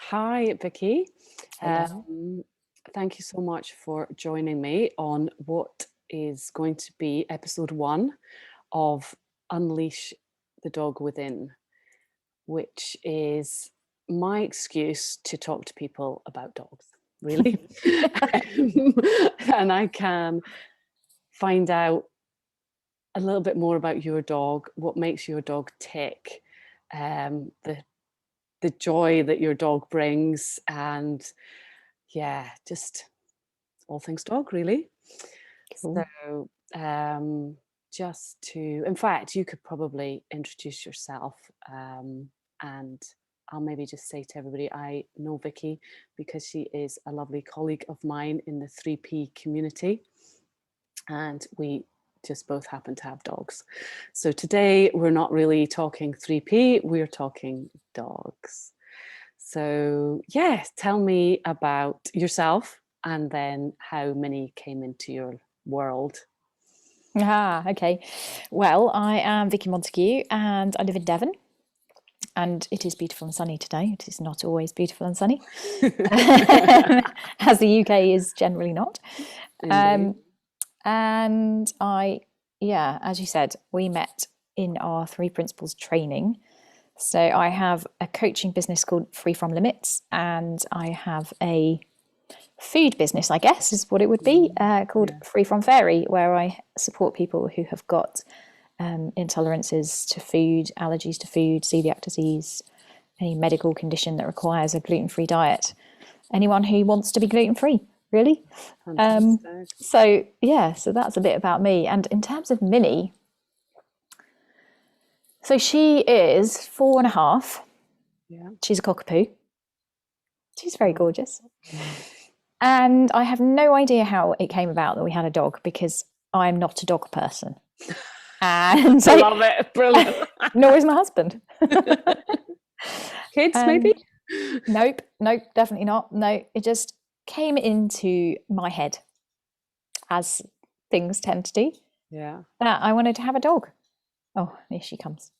Hi, Vicky. Hello. Um, Thank you so much for joining me on what is going to be episode one of Unleash the Dog Within, which is my excuse to talk to people about dogs, really. And I can find out a little bit more about your dog, what makes your dog tick, the joy that your dog brings, and yeah, just all things dog, really. Cool. So, just to, in fact, you could probably introduce yourself, and I'll maybe just say to everybody, I know Vicky because she is a lovely colleague of mine in the 3P community, and we just both happen to have dogs. So today we're not really talking 3P, we're talking dogs. So, yeah, tell me about yourself and then how Minnie came into your world. Okay. Well, I am Vicky Montague and I live in Devon. And it is beautiful and sunny today. It is not always beautiful and sunny, as the UK is generally not. Indeed. And yeah, as you said, we met in our three principles training. So I have a coaching business called Free From Limits, and I have a food business, I guess, is what it would be, called Yeah. Free From Fairy, where I support people who have got intolerances to food, allergies to food, celiac disease, any medical condition that requires a gluten-free diet. Anyone who wants to be gluten-free, really. Fantastic. So yeah, so that's a bit about me. And in terms of Minnie, so she is 4.5. Yeah. She's a cockapoo. She's very gorgeous. And I have no idea how it came about that we had a dog because I'm not a dog person. And I love it. Brilliant. nor is my husband. Kids, maybe? Nope, definitely not. No, it just came into my head, as things tend to do, Yeah. that I wanted to have a dog. Oh, here she comes.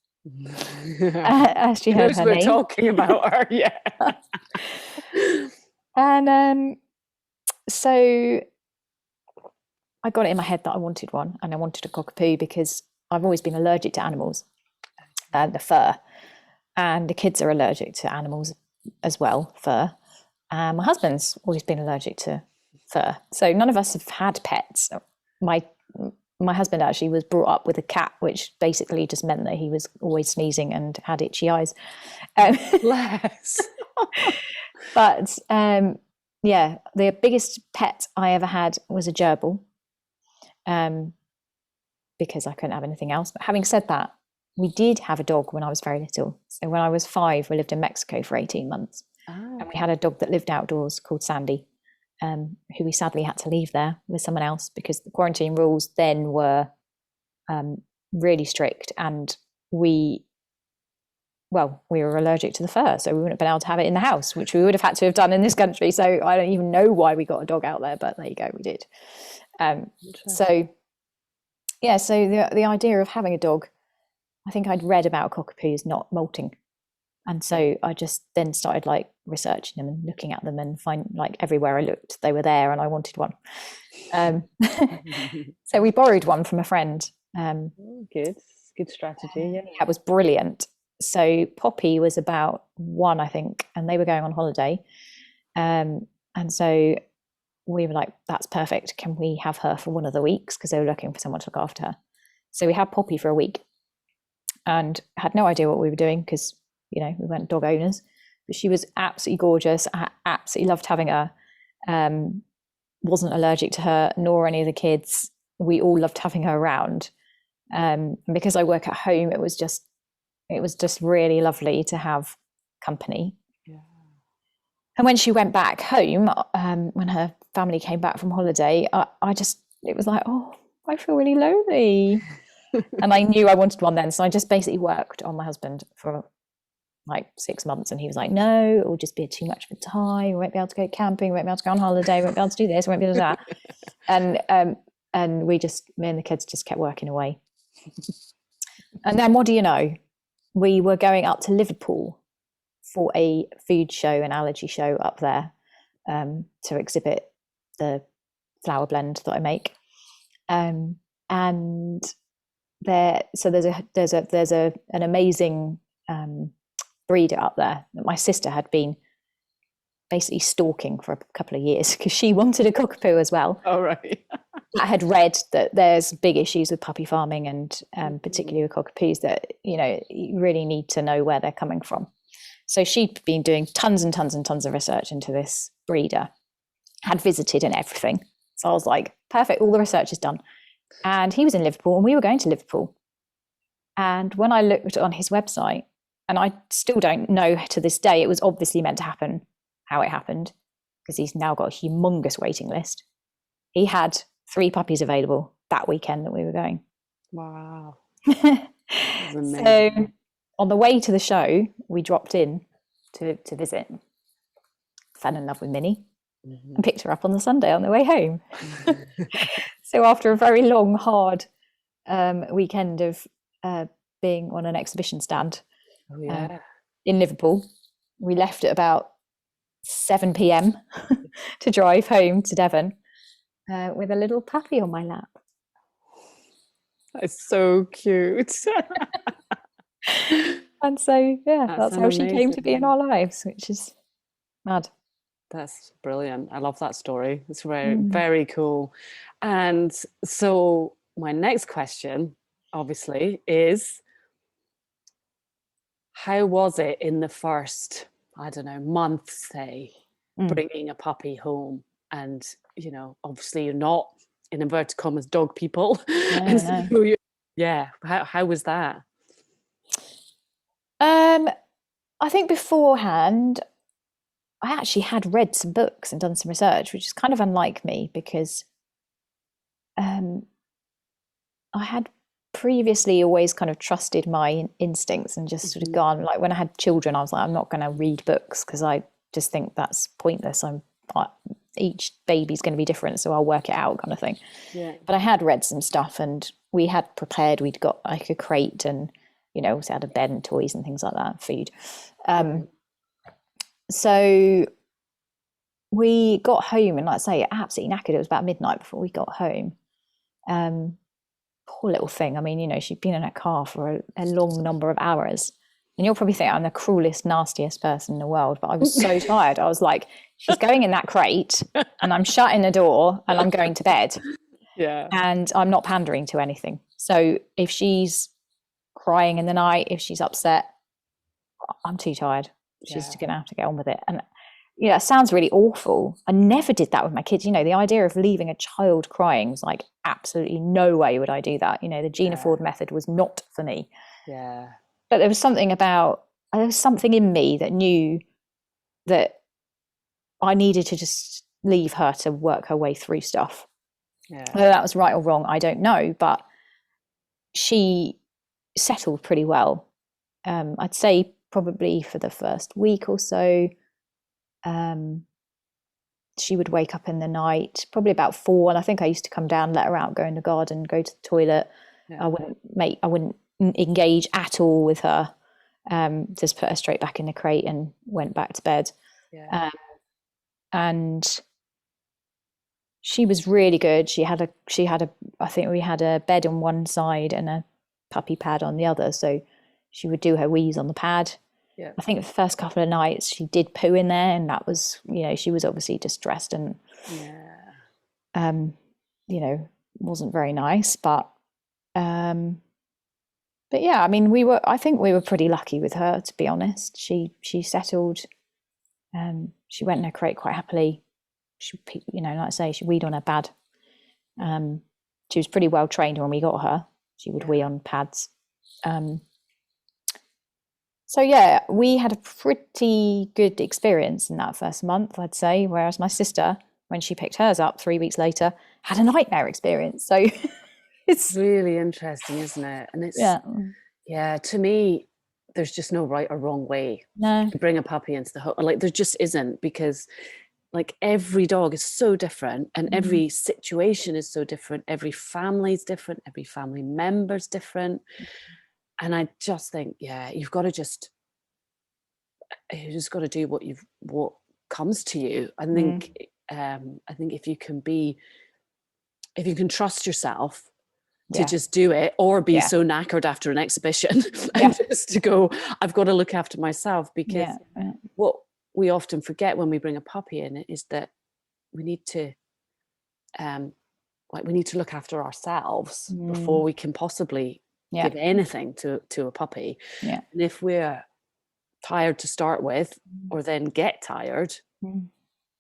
As she She heard knows her we're name. talking about her, yeah. And so I got it in my head that I wanted one, and I wanted a cockapoo because I've always been allergic to animals and the fur, and the kids are allergic to animals as well, fur. My husband's always been allergic to fur, so none of us have had pets. My husband actually was brought up with a cat, which basically just meant that he was always sneezing and had itchy eyes. Bless. But yeah, the biggest pet I ever had was a gerbil, because I couldn't have anything else. But having said that, we did have a dog when I was very little. So when I was 5, we lived in Mexico for 18 months. Oh, And we had a dog that lived outdoors called Sandy, who we sadly had to leave there with someone else because the quarantine rules then were really strict, and we were allergic to the fur, so we wouldn't have been able to have it in the house, which we would have had to have done in this country. So I don't even know why we got a dog out there, but there you go, we did. So yeah, so the idea of having a dog, I think I'd read about cockatoos not molting. And so I just then started like researching them and looking at them and find like everywhere I looked, they were there and I wanted one. So we borrowed one from a friend. Good strategy. Yeah. That was brilliant. So Poppy was about 1, I think, and they were going on holiday. And so we were like, that's perfect. Can we have her for one of the weeks? Because they were looking for someone to look after her. So we had Poppy for a week and had no idea what we were doing because, we weren't dog owners. But she was absolutely gorgeous. I absolutely loved having her. Wasn't allergic to her, nor any of the kids. We all loved having her around. And because I work at home, it was just really lovely to have company. Yeah. And when she went back home, when her family came back from holiday, it was like, oh, I feel really lonely. And I knew I wanted one then. So I just basically worked on my husband for like 6 months. And he was like, no, it will just be too much of a time. We won't be able to go camping. We won't be able to go on holiday. We won't be able to do this. We won't be able to do that. And me and the kids just kept working away. And then what do you know? We were going up to Liverpool for a food show, an allergy show up there, to exhibit the flower blend that I make. And there's an amazing breeder up there that my sister had been basically stalking for a couple of years because she wanted a cockapoo as well. Oh, right. I had read that there's big issues with puppy farming, and particularly with cockapoos, that you really need to know where they're coming from. So she'd been doing tons and tons and tons of research into this breeder, had visited and everything. So I was like, perfect, all the research is done. And he was in Liverpool and we were going to Liverpool. And when I looked on his website, and I still don't know to this day, it was obviously meant to happen how it happened, because he's now got a humongous waiting list. He had 3 puppies available that weekend that we were going. Wow. So on the way to the show, we dropped in to visit, fell in love with Minnie, and picked her up on the Sunday on the way home. So after a very long, hard weekend of being on an exhibition stand in Liverpool, we left at about 7 p.m. to drive home to Devon with a little puppy on my lap. That's so cute. And so, that's how she came to be in our lives, which is mad. That's brilliant. I love that story. It's very, very cool. And so my next question, obviously, is how was it in the first, I don't know, month, say, bringing a puppy home? And, obviously you're not, in inverted commas, dog people. No. So how was that? I think beforehand, I actually had read some books and done some research, which is kind of unlike me, because I had previously always kind of trusted my instincts and just sort of gone, like when I had children, I was like, I'm not going to read books because I just think that's pointless. Each baby's going to be different, so I'll work it out, kind of thing. Yeah. But I had read some stuff, and we had prepared. We'd got like a crate, and also had a bed and toys and things like that, food. So we got home, and like I say, absolutely knackered. It was about midnight before we got home. Poor little thing. I mean, she'd been in a car for a long number of hours. And you'll probably think I'm the cruelest, nastiest person in the world, but I was so tired. I was like, she's going in that crate, and I'm shutting the door, and I'm going to bed. Yeah. And I'm not pandering to anything. So if she's crying in the night, if she's upset, I'm too tired. She's going to have to get on with it. And it sounds really awful. I never did that with my kids. The idea of leaving a child crying was like, absolutely no way would I do that. The Gina Ford method was not for me. Yeah. But there was something in me that knew that I needed to just leave her to work her way through stuff. Yeah. Whether that was right or wrong, I don't know. But she settled pretty well. I'd say probably for the first week or so, she would wake up in the night, probably about 4, and I think I used to come down, let her out, go in the garden, go to the toilet. Yeah. I wouldn't engage at all with her. Just put her straight back in the crate and went back to bed. Yeah. And she was really good. I think we had a bed on one side and a puppy pad on the other, so she would do her wheeze on the pad. Yeah. I think the first couple of nights she did poo in there, and that was, she was obviously distressed and, wasn't very nice. But yeah, I mean, I think we were pretty lucky with her, to be honest. She settled. She went in her crate quite happily. She, like I say, she weed on her pad. She was pretty well trained when we got her. She would wee on pads. So yeah, we had a pretty good experience in that first month, I'd say. Whereas my sister, when she picked hers up 3 weeks later, had a nightmare experience. So it's really interesting, isn't it? And it's to me, there's just no right or wrong way to bring a puppy into the home. Like there just isn't, because like every dog is so different, and every situation is so different. Every family's different. Every family member's different. And I just think, you've got to just, you just got to do what comes to you. I think if you can trust yourself to just do it, or be so knackered after an exhibition and just to go, I've got to look after myself, because what we often forget when we bring a puppy in is that we need to look after ourselves before we can possibly give anything to a puppy. And if we're tired to start with, or then get tired,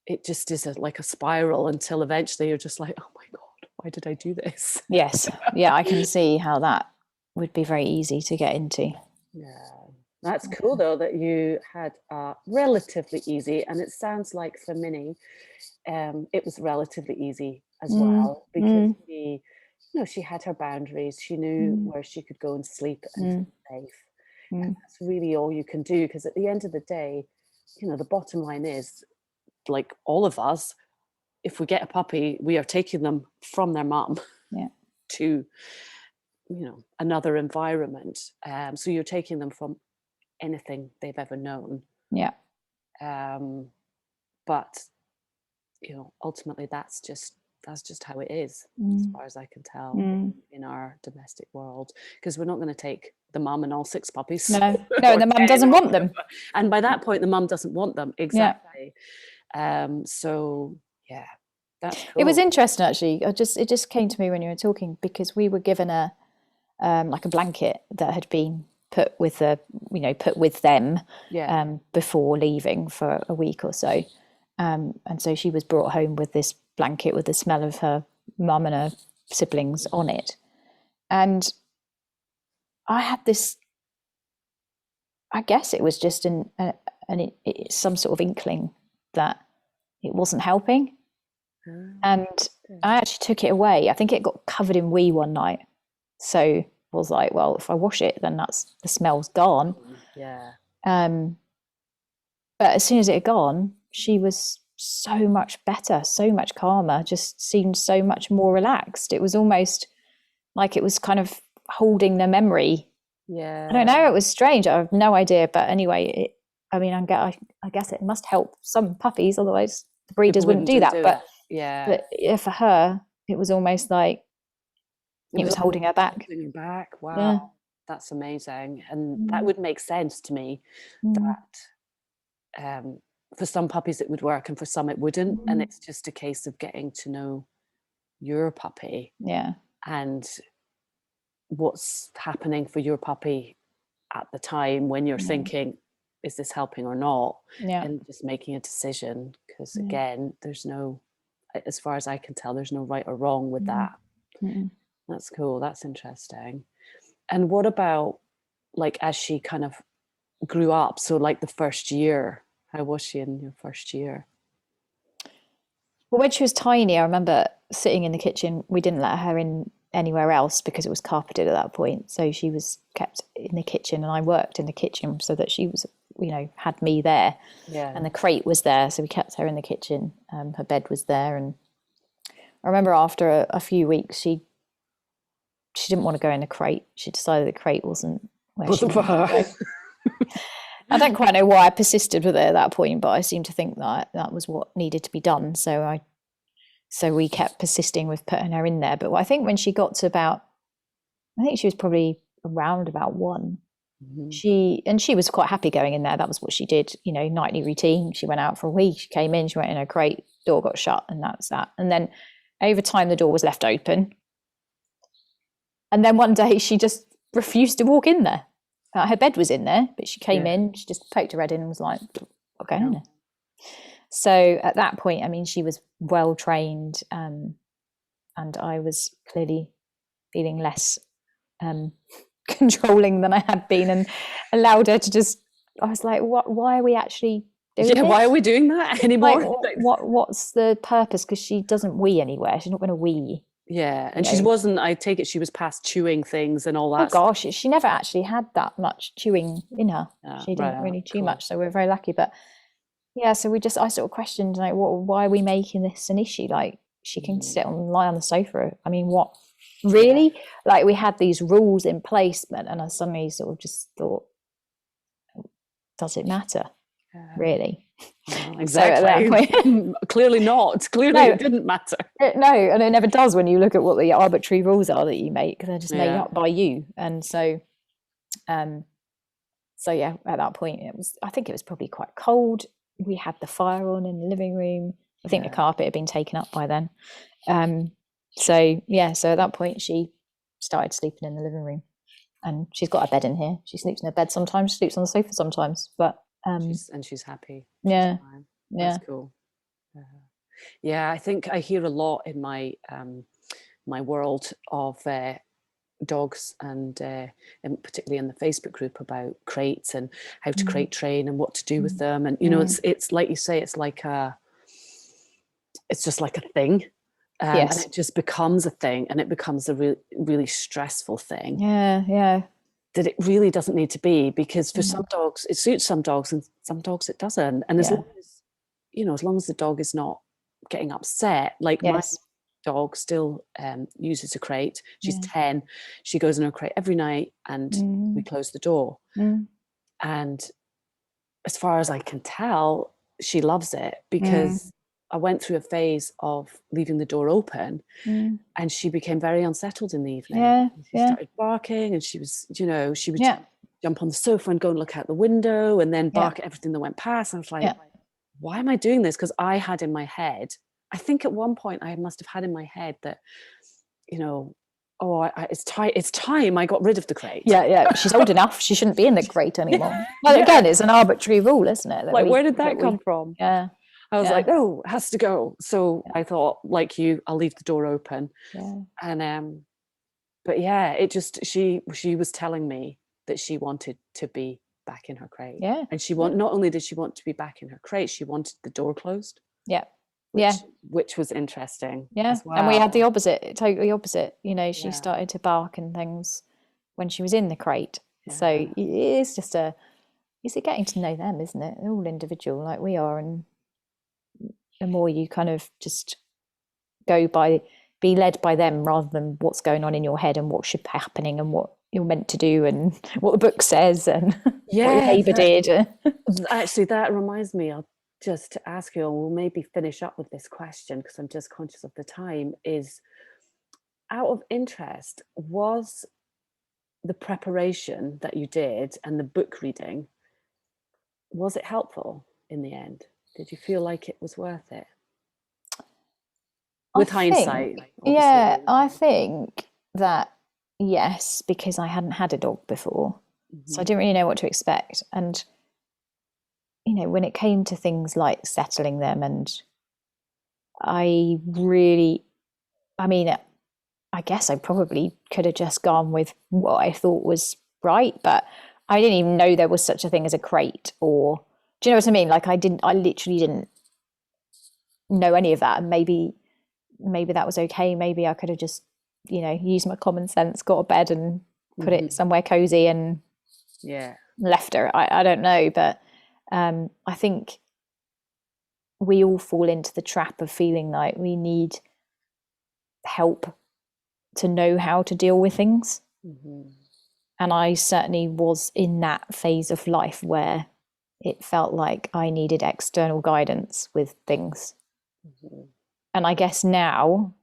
it just is like a spiral until eventually you're just like, oh my God, why did I do this? Yes. Yeah, I can see how that would be very easy to get into. Yeah. That's cool though, that you had relatively easy, and it sounds like for Minnie, it was relatively easy as well, because she had her boundaries. She knew where she could go and sleep and feel safe. And that's really all you can do, because at the end of the day, the bottom line is, like all of us, if we get a puppy, we are taking them from their mum to another environment. So you're taking them from anything they've ever known. But ultimately that's just how it is, as far as I can tell, in our domestic world, because we're not going to take the mum and all 6 puppies. No, the mum doesn't want them, and by that point the mum doesn't want them. Exactly. So yeah, that's cool. It was interesting actually. It just came to me when you were talking, because we were given a like a blanket that had been put with them before leaving for a week or so, and so she was brought home with this blanket with the smell of her mum and her siblings on it. And I had this, I guess it was just some sort of inkling that it wasn't helping. And I actually took it away. I think it got covered in wee one night. So I was like, well, if I wash it, then the smell's gone. But as soon as it had gone, she was so much better, so much calmer, just seemed so much more relaxed. It was almost like it was kind of holding the memory. I don't know, it was strange. I have no idea. But anyway, I guess it must help some puppies, otherwise the breeders wouldn't do that. But for her, it was almost like it was holding her back. Wow. That's amazing. And that would make sense to me, that for some puppies it would work and for some it wouldn't. And it's just a case of getting to know your puppy and what's happening for your puppy at the time when you're thinking, is this helping or not? And just making a decision, because again, there's no, as far as I can tell, there's no right or wrong with that. That's cool. That's interesting. And what about, like, as she kind of grew up, so like the first year, how was she in your first year? Well, when she was tiny, I remember sitting in the kitchen. We didn't let her in anywhere else because it was carpeted at that point. So she was kept in the kitchen, and I worked in the kitchen so that she was, had me there. And the crate was there, so we kept her in the kitchen. Her bed was there, and I remember after a few weeks, she didn't want to go in the crate. She decided the crate wasn't where she wanted to go. I don't quite know why I persisted with it at that point, but I seem to think that was what needed to be done. So we kept persisting with putting her in there. But I think when she got to I think she was probably around about 1. She was quite happy going in there. That was what she did, nightly routine. She went out for a week. She came in. She went in her crate. Door got shut, and that's that. And then over time, the door was left open. And then one day, she just refused to walk in there. Her bed was in there, but she came in. She just poked her head in and was like, "Okay." So at that point, she was well trained, and I was clearly feeling less controlling than I had been, and allowed her to just. I was like, "What? Why are we actually doing this? Why are we doing that anymore? What's the purpose? Because she doesn't wee anywhere. She's not going to wee." And she wasn't. I take it she was past chewing things and all that. Oh gosh, she never actually had that much chewing in her. She didn't really chew much, so we're very lucky. But so I sort of questioned, like, why are we making this an issue? Like, she can sit and lie on the sofa. What really? Like, we had these rules in place, and I suddenly sort of just thought, does it matter? really. Well, So at that exactly. point, Clearly not. Clearly no, it didn't matter. no, and it never does when you look at what the arbitrary rules are that you make, because they're just made Yeah. up by you. And so, yeah, at that point, I think it was probably quite cold. We had the fire on in the living room. I think the carpet had been taken up by then. So at that point, she started sleeping in the living room, and she's got a bed in here. She sleeps in her bed sometimes, she sleeps on the sofa sometimes, but she's happy. Yeah. She's fine. Yeah. That's cool. Yeah, I think I hear a lot in my my world of dogs, and particularly in the Facebook group, about crates and how to crate train and what to do with them. And you know, it's like you say, it's just like a thing. And Yes. it just becomes a thing, and it becomes a really, really stressful thing. Yeah. That it really doesn't need to be, because for some dogs it suits some dogs, and some dogs it doesn't. And as long as, you know, as long as the dog is not getting upset, like my dog still uses a crate. She's 10. She goes in her crate every night, and we close the door. And as far as I can tell, she loves it, because I went through a phase of leaving the door open, and she became very unsettled in the evening. She started barking, and she was, you know, she would jump on the sofa and go and look out the window, and then bark at everything that went past. And I was like, why am I doing this? Because I had in my head, I think at one point I must have had in my head that, you know, it's time I got rid of the crate. Yeah. She's old enough. She shouldn't be in the crate anymore. Well, again, it's an arbitrary rule, isn't it? Like, where did that come from? Yeah. I was like, no, it has to go. So I thought, like you, I'll leave the door open. Yeah. And but yeah, it just, she was telling me that she wanted to be back in her crate. Yeah. And not only did she want to be back in her crate, she wanted the door closed. Yeah. Which was interesting. Yeah. As well. And we had the opposite, totally opposite. You know, she started to bark and things when she was in the crate. So it's just it's getting to know them, isn't it? They're all individual, like we are, and the more you kind of just be led by them rather than what's going on in your head and what should be happening and what you're meant to do and what the book says and what your neighbour did. Actually, that reminds me, I'll just ask you, and we'll maybe finish up with this question because I'm just conscious of the time, is out of interest, was the preparation that you did and the book reading, was it helpful in the end? Did you feel like it was worth it? With hindsight, obviously. Yeah, I think that yes, because I hadn't had a dog before. So I didn't really know what to expect. And, you know, when it came to things like settling them, and I guess I probably could have just gone with what I thought was right, but I didn't even know there was such a thing as a crate, or do you know what I mean? Like I literally didn't know any of that. And maybe that was okay. Maybe I could have just, you know, used my common sense, got a bed and put it somewhere cozy and left her. I don't know, but I think we all fall into the trap of feeling like we need help to know how to deal with things. And I certainly was in that phase of life where it felt like I needed external guidance with things. And I guess now,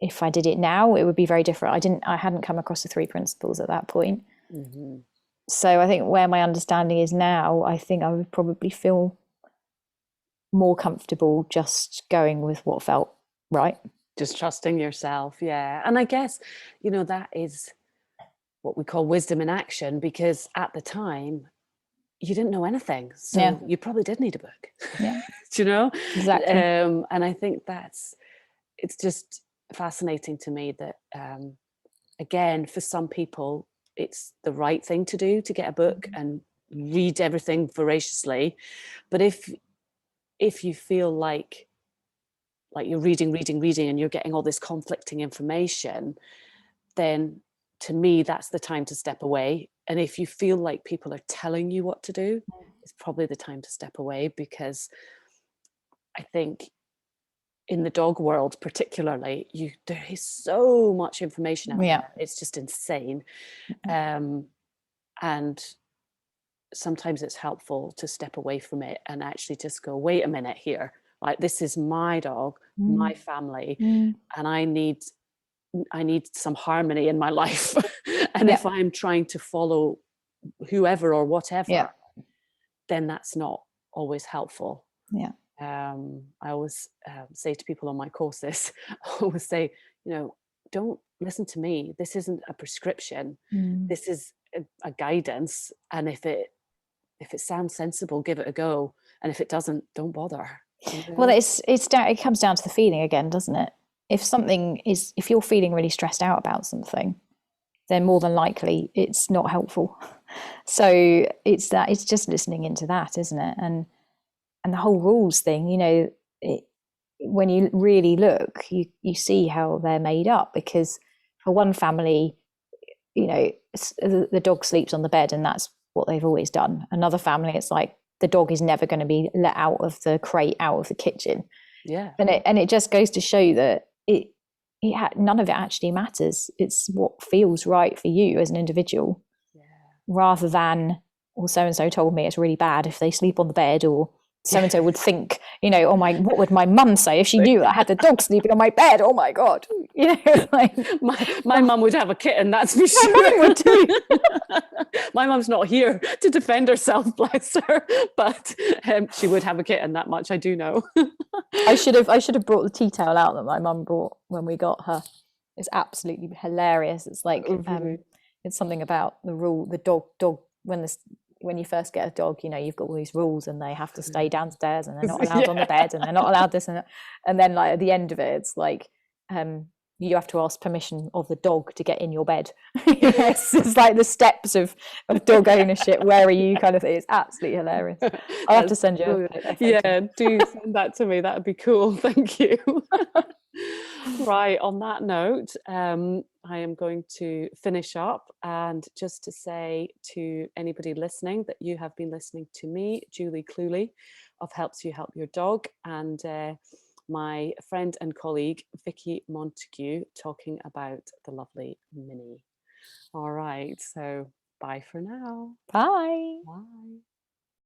if I did it now, it would be very different. I hadn't come across the 3 principles at that point. So I think where my understanding is now, I think I would probably feel more comfortable just going with what felt right. Just trusting yourself, yeah. And I guess, you know, that is what we call wisdom in action, because at the time you didn't know anything, so you probably did need a book. Do you know? Exactly. And I think it's just fascinating to me that again, for some people it's the right thing to do, to get a book and read everything voraciously. But if you feel like you're reading and you're getting all this conflicting information, then to me that's the time to step away. And if you feel like people are telling you what to do, it's probably the time to step away, because I think in the dog world particularly, there is so much information out there. It's just insane. And sometimes it's helpful to step away from it and actually just go, wait a minute here, like this is my dog, my family, and I need some harmony in my life. And Yeah. if I'm trying to follow whoever or whatever, Yeah. then that's not always helpful. Yeah. I always say to people on my courses, I always say, don't listen to me. This isn't a prescription. This is a guidance. And if it sounds sensible, give it a go. And if it doesn't, don't bother. Well, it comes down to the feeling again, doesn't it? If you're feeling really stressed out about something, then more than likely it's not helpful. So it's just listening into that, isn't it? And the whole rules thing, when you really look, you see how they're made up, because for one family, the dog sleeps on the bed and that's what they've always done. Another family, it's like the dog is never going to be let out of the crate, out of the kitchen. Yeah. And it just goes to show that none of it actually matters. It's what feels right for you as an individual, rather than, well, so-and-so told me it's really bad if they sleep on the bed, or so-and-so would think, oh my, what would my mum say if she knew I had the dog sleeping on my bed? Oh my God. Like my mum would have a kitten, that's for sure. My mum would too. My mum's not here to defend herself, bless her, but she would have a kitten, that much I do know. I should have brought the tea towel out that my mum brought when we got her. It's absolutely hilarious. It's like it's something about the dog when you first get a dog, you've got all these rules and they have to stay downstairs and they're not allowed on the bed and they're not allowed this and then like at the end of it, it's like you have to ask permission of the dog to get in your bed. It's like the steps of dog ownership. Where are you, kind of thing. It's absolutely hilarious. I'll have to send you yeah, do send that to me. That would be cool. Thank you. Right, on that note, I am going to finish up, and just to say to anybody listening that you have been listening to me, Julie Cluley of Helps You Help Your Dog, and my friend and colleague Vicky Montague, talking about the lovely Minnie. All right, so bye for now. Bye. Bye.